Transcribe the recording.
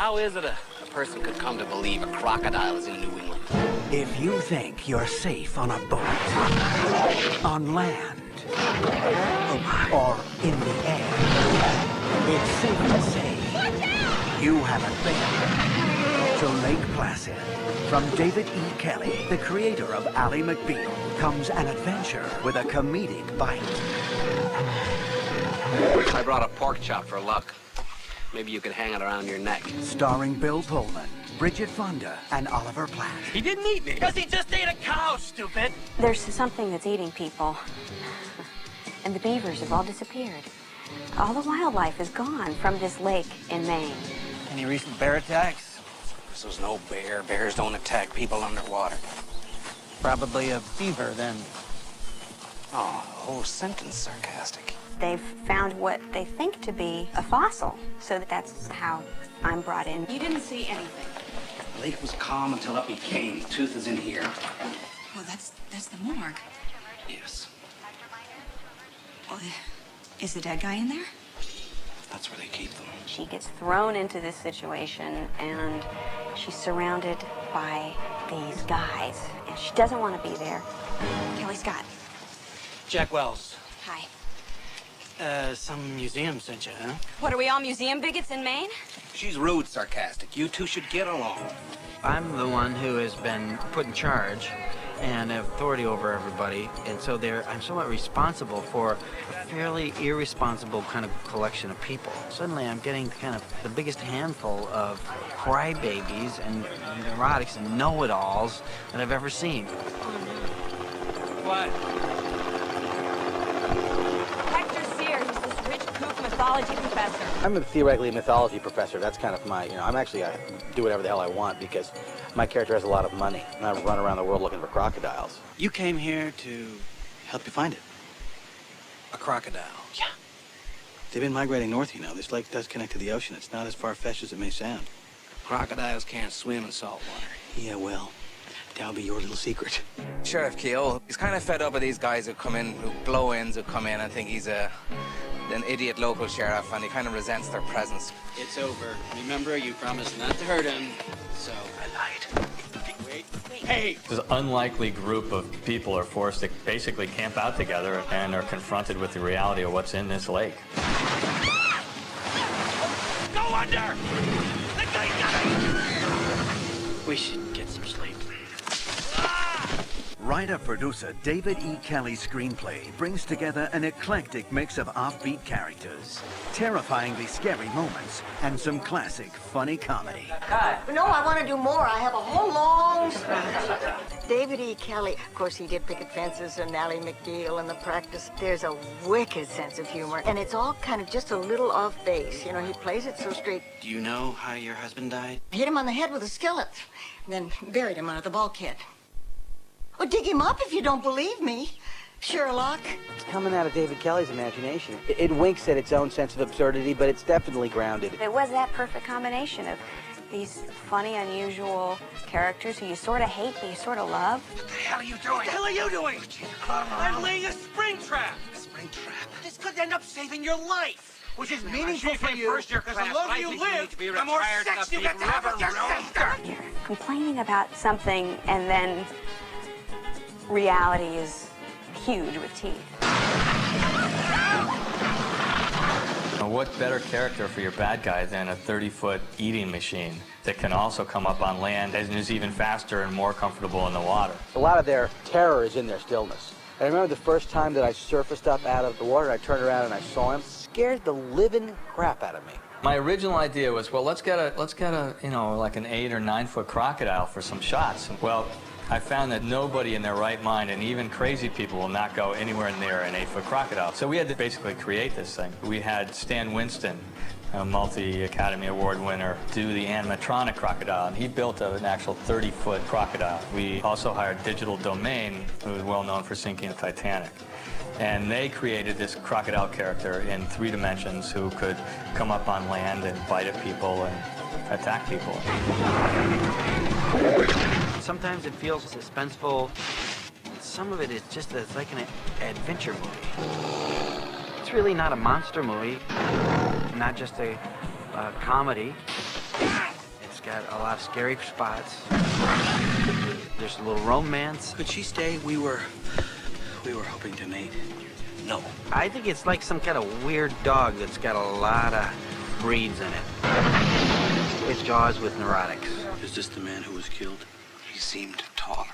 How is it a person could come to believe a crocodile is in New England? If you think you're safe on a boat, on land, or in the air, it's safe to say you haven't been to Lake Placid. From David E. Kelly, the creator of Ally McBeal, comes an adventure with a comedic bite. I brought a pork chop for luck. Maybe you could hang it around your neck. Starring Bill Pullman, Bridget Fonda, and Oliver Platt. He didn't eat me. Because he just ate a cow, stupid. There's something that's eating people. And the beavers have all disappeared. All the wildlife is gone from this lake in Maine. Any recent bear attacks? This was no bear. Bears don't attack people underwater. Probably a beaver, then. Oh, the whole sentence sarcastic. They've found what they think to be a fossil, so that's how I'm brought in. You didn't see anything. The lake was calm until up he came. The tooth is in here. Well, that's the morgue. Yes. Well, is the dead guy in there? That's where they keep them. She gets thrown into this situation, and she's surrounded by these guys, and she doesn't want to be there. Kelly Scott. Jack Wells. Hi. Some museum sent you, huh? What, are we all museum bigots in Maine? She's rude, sarcastic. You two should get along. I'm the one who has been put in charge and authority over everybody, and so I'm somewhat responsible for a fairly irresponsible kind of collection of people. Suddenly I'm getting kind of the biggest handful of crybabies and neurotics and know-it-alls that I've ever seen. What? Hector Sears is this rich kook mythology professor. I'm theoretically a mythology professor. That's kind of my, I'm actually, I do whatever the hell I want because my character has a lot of money, and I run around the world looking for crocodiles. You came here to help you find it. A crocodile. Yeah. They've been migrating north, you know. This lake does connect to the ocean. It's not as far-fetched as it may sound. Crocodiles can't swim in salt water. Yeah, well, that'll be your little secret. Sheriff Keogh, he's kind of fed up with these guys who come in, who blow-ins who come in and think he's an idiot local sheriff, and he kind of resents their presence. It's over. Remember, you promised not to hurt him, so I lied. Wait. Hey! This unlikely group of people are forced to basically camp out together and are confronted with the reality of what's in this lake. Go under! The guy got it! We should get some sleep. Writer-producer David E. Kelly's screenplay brings together an eclectic mix of offbeat characters, terrifyingly scary moments, and some classic funny comedy. No, I want to do more. I have a whole long script. David E. Kelly, of course, he did Picket Fences and Ally McBeal and The Practice. There's a wicked sense of humor, and it's all kind of just a little off base. You know, he plays it so straight. Do you know how your husband died? Hit him on the head with a skillet, and then buried him under the bulkhead. Well, dig him up if you don't believe me, Sherlock. It's coming out of David Kelly's imagination. It winks at its own sense of absurdity, but it's definitely grounded. It was that perfect combination of these funny, unusual characters who you sort of hate but you sort of love. What the hell are you doing? What the hell are you doing? I'm laying a spring trap. A spring trap? This could end up saving your life. Which is meaningful for you, because the longer you live, the more sex you get to have with your sister. You're complaining about something and then reality is huge with teeth. What better character for your bad guy than a 30-foot eating machine that can also come up on land and is even faster and more comfortable in the water? A lot of their terror is in their stillness. I remember the first time that I surfaced up out of the water, I turned around and I saw him. Scared the living crap out of me. My original idea was, well, let's get a like an 8 or 9 foot crocodile for some shots. Well, I found that nobody in their right mind, and even crazy people, will not go anywhere near an 8-foot crocodile. So we had to basically create this thing. We had Stan Winston, a multi-Academy Award winner, do the animatronic crocodile, and he built an actual 30-foot crocodile. We also hired Digital Domain, who is well known for sinking the Titanic. And they created this crocodile character in 3 dimensions who could come up on land and bite at people and attack people. Sometimes it feels suspenseful. Some of it is just like an adventure movie. It's really not a monster movie, not just a comedy. got a lot of scary spots. There's a little romance. Could she stay? We were hoping to mate. No. I think it's like some kind of weird dog that's got a lot of breeds in it. It's Jaws with neurotics. Is this the man who was killed? He seemed taller.